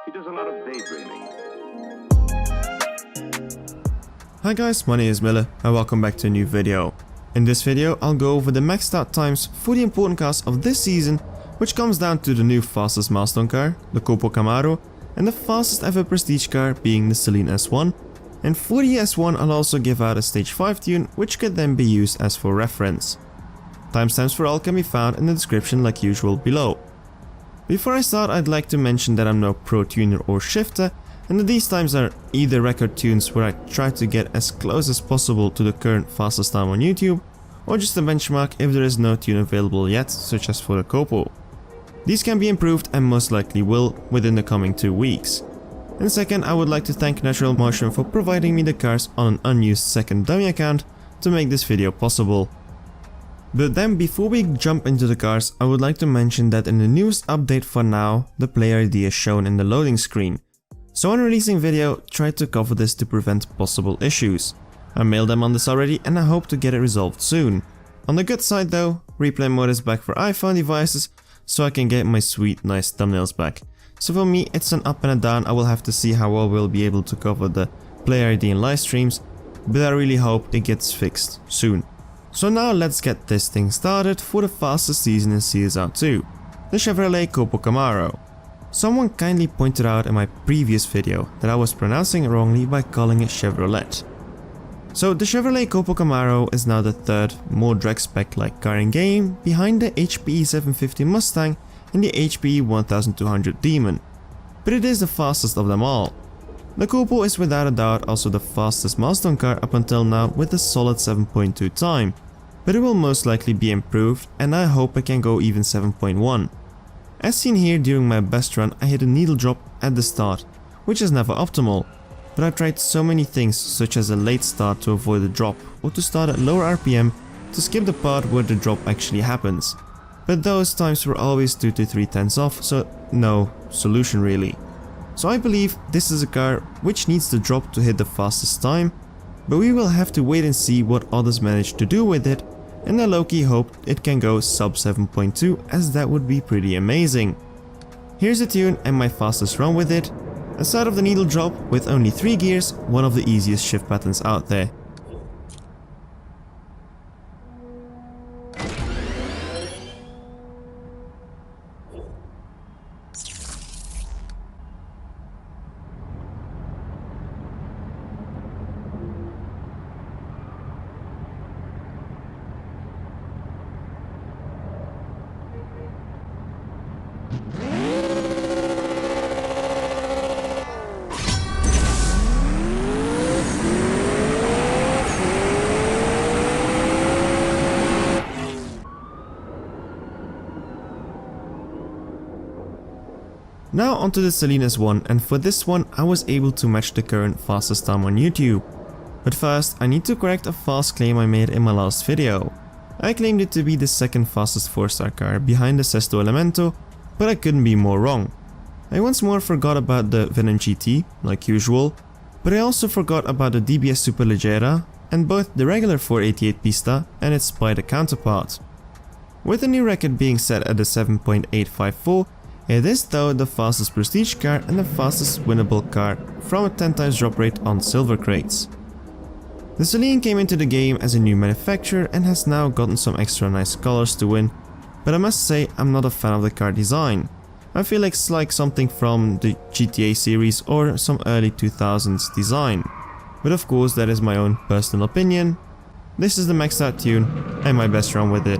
He does a lot of daydreaming. Hi guys, my name is Miller and welcome back to a new video. In this video, I'll go over the maxed out times for the important cars of this season, which comes down to the new fastest milestone car, the Copo Camaro, and the fastest ever prestige car being the Saleen S1. And for the S1, I'll also give out a stage 5 tune, which could then be used as for reference. Timestamps for all can be found in the description like usual below. Before I start, I'd like to mention that I'm no pro tuner or shifter, and that these times are either record tunes where I try to get as close as possible to the current fastest time on YouTube, or just a benchmark if there is no tune available yet, such as for the Copo. These can be improved and most likely will within the coming 2 weeks. And second, I would like to thank Natural Motion for providing me the cars on an unused second dummy account to make this video possible. But then before we jump into the cars, I would like to mention that in the newest update for now, the player ID is shown in the loading screen. So when releasing video, try to cover this to prevent possible issues. I mailed them on this already and I hope to get it resolved soon. On the good side though, replay mode is back for iPhone devices, so I can get my sweet nice thumbnails back. So for me it's an up and a down. I will have to see how well we'll be able to cover the player ID in live streams, but I really hope it gets fixed soon. So now let's get this thing started for the fastest season in CSR 2, the Chevrolet Copo Camaro. Someone kindly pointed out in my previous video that I was pronouncing it wrongly by calling it Chevrolet. So the Chevrolet Copo Camaro is now the third, more drag spec like car in game, behind the HPE 750 Mustang and the HPE 1200 Demon. But it is the fastest of them all. The Copo is without a doubt also the fastest milestone car up until now with a solid 7.2 time, but it will most likely be improved and I hope it can go even 7.1. As seen here, during my best run I hit a needle drop at the start, which is never optimal, but I tried so many things such as a late start to avoid the drop or to start at lower RPM to skip the part where the drop actually happens. But those times were always 2 to 3 tenths off, so no solution really. So I believe this is a car which needs the drop to hit the fastest time, but we will have to wait and see what others manage to do with it, and I low-key hope it can go sub 7.2 as that would be pretty amazing. Here's a tune and my fastest run with it. Aside of the needle drop with only 3 gears, one of the easiest shift patterns out there. Now onto the Saleen S1, and for this one I was able to match the current fastest time on YouTube. But first I need to correct a false claim I made in my last video. I claimed it to be the second fastest 4-star car behind the Sesto Elemento, but I couldn't be more wrong. I once more forgot about the Venom GT, like usual, but I also forgot about the DBS Superleggera and both the regular 488 Pista and its Spider counterpart. With the new record being set at the 7.854, it is though the fastest prestige car and the fastest winnable car from a 10 times drop rate on silver crates. The Saleen came into the game as a new manufacturer and has now gotten some extra nice colors to win, but I must say I'm not a fan of the car design. I feel like it's like something from the GTA series or some early 2000s design. But of course that is my own personal opinion. This is the maxed out tune and my best run with it.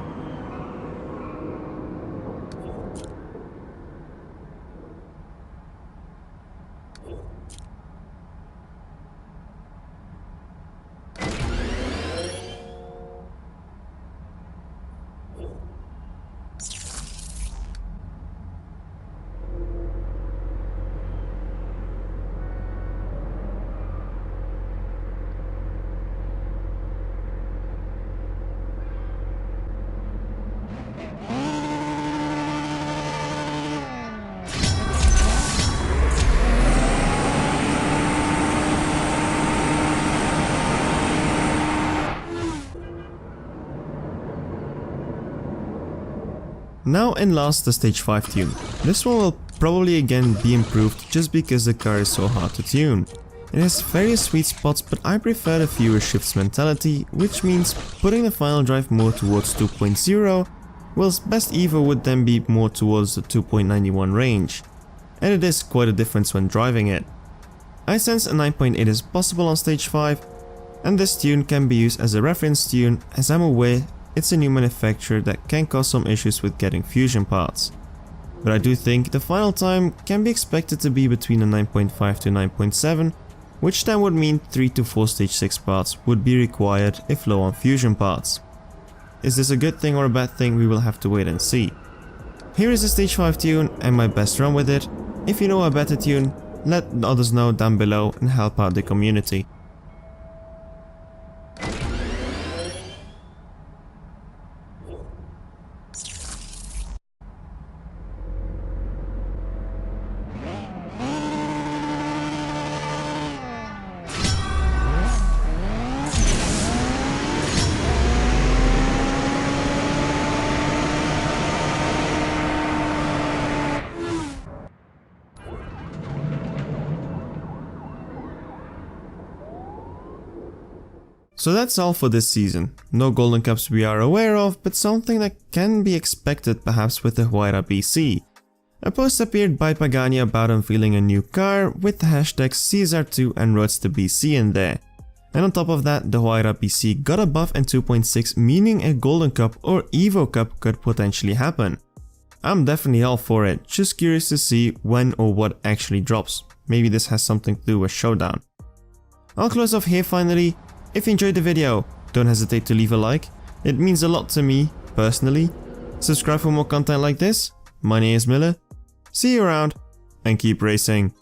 Now in last, the stage 5 tune. This one will probably again be improved just because the car is so hard to tune. It has various sweet spots, but I prefer the fewer shifts mentality, which means putting the final drive more towards 2.0, whilst best evo would then be more towards the 2.91 range. And it is quite a difference when driving it. I sense a 9.8 is possible on stage 5, and this tune can be used as a reference tune, as I'm aware it's a new manufacturer that can cause some issues with getting fusion parts. But I do think the final time can be expected to be between a 9.5 to 9.7, which then would mean 3 to 4 stage 6 parts would be required if low on fusion parts. Is this a good thing or a bad thing? We will have to wait and see. Here is the stage 5 tune and my best run with it. If you know a better tune, let others know down below and help out the community. So that's all for this season. No Golden Cups we are aware of, but something that can be expected perhaps with the Huayra BC. A post appeared by Pagani about unveiling a new car with the hashtags CSR2 and Roadster BC in there. And on top of that, the Huayra BC got a buff in 2.6, meaning a Golden Cup or Evo Cup could potentially happen. I'm definitely all for it, just curious to see when or what actually drops. Maybe this has something to do with Showdown. I'll close off here finally. If you enjoyed the video, don't hesitate to leave a like, it means a lot to me, personally. Subscribe for more content like this. My name is Miller, see you around, and keep racing.